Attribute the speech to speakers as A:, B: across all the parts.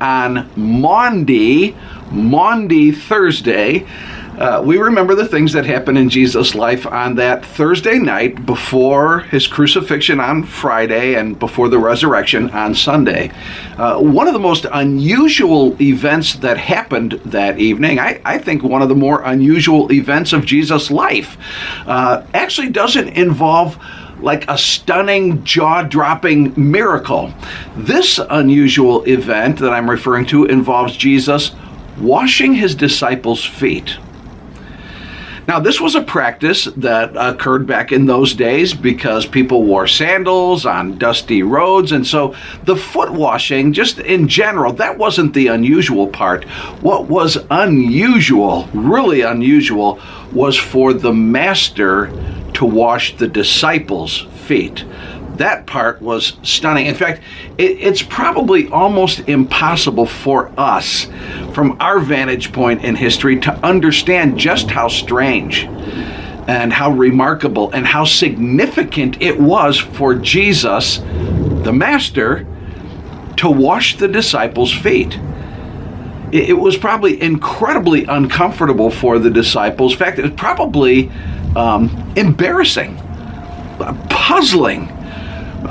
A: on Maundy Thursday, we remember the things that happened in Jesus' life on that Thursday night before his crucifixion on Friday and before the resurrection on Sunday. One of the most unusual events that happened that evening, I think one of the more unusual events of Jesus' life, actually doesn't involve like a stunning, jaw-dropping miracle. This unusual event that I'm referring to involves Jesus washing his disciples' feet. Now, this was a practice that occurred back in those days because people wore sandals on dusty roads, and so the foot washing, just in general, that wasn't the unusual part. What was unusual, really unusual, was for the master to wash the disciples' feet. That part was stunning. In fact, it's probably almost impossible for us, from our vantage point in history, to understand just how strange and how remarkable and how significant it was for Jesus, the Master, to wash the disciples' feet. It was probably incredibly uncomfortable for the disciples. In fact, it was probably embarrassing, puzzling.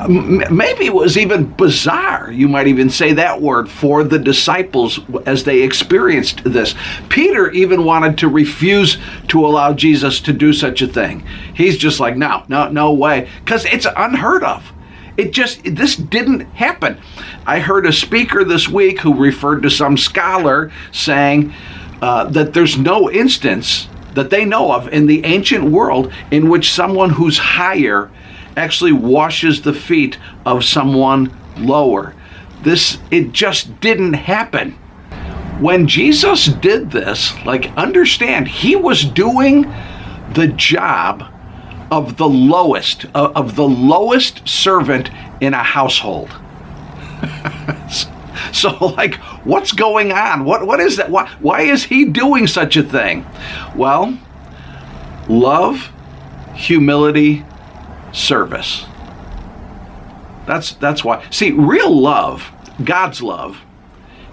A: Maybe it was even bizarre, you might even say that word, for the disciples as they experienced this. Peter even wanted to refuse to allow Jesus to do such a thing. He's just like, no way, because it's unheard of. This didn't happen. I heard a speaker this week who referred to some scholar saying that there's no instance that they know of in the ancient world in which someone who's higher actually washes the feet of someone lower. It just didn't happen. When Jesus did this, understand, he was doing the job of the lowest servant in a household. So, what's going on? What is that? Why is he doing such a thing? Well, love, humility, service. That's why. See, real love, God's love,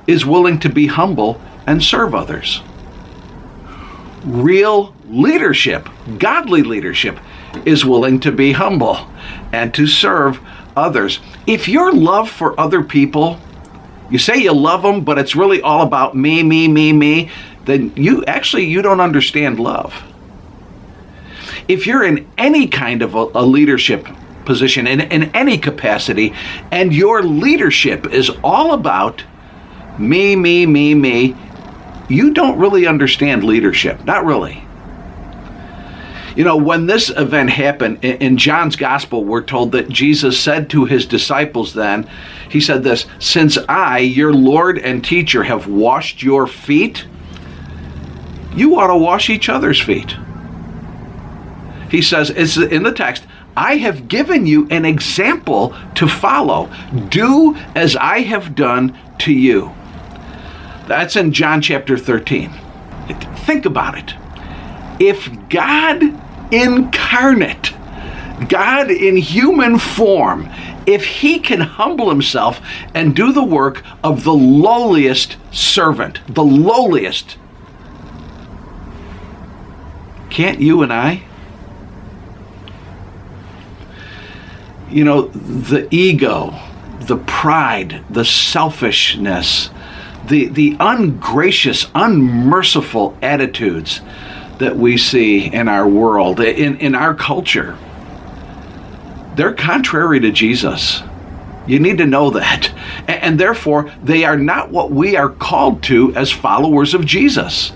A: is willing to be humble and serve others. Real leadership, godly leadership, is willing to be humble and to serve others. If your love for other people, you say you love them, but it's really all about me, then you don't understand love. If you're in any kind of a leadership position, in any capacity, and your leadership is all about me, you don't really understand leadership. Not really. You know, when this event happened, in John's gospel, we're told that Jesus said to his disciples then, he said this, "Since I, your Lord and teacher, have washed your feet, you ought to wash each other's feet." He says, it's in the text, "I have given you an example to follow. Do as I have done to you." That's in John chapter 13. Think about it. If God incarnate, God in human form, if he can humble himself and do the work of the lowliest servant, the lowliest, can't you and I? You know, the ego, the pride, the selfishness, the ungracious, unmerciful attitudes that we see in our world, in our culture, they're contrary to Jesus. You need to know that. And therefore, they are not what we are called to as followers of Jesus.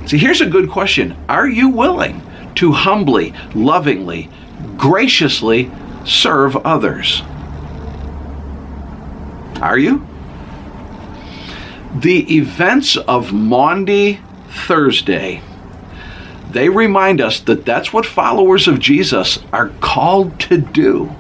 A: See, here's a good question. Are you willing to humbly, lovingly, graciously serve others? Are you? The events of Maundy Thursday, they remind us that that's what followers of Jesus are called to do.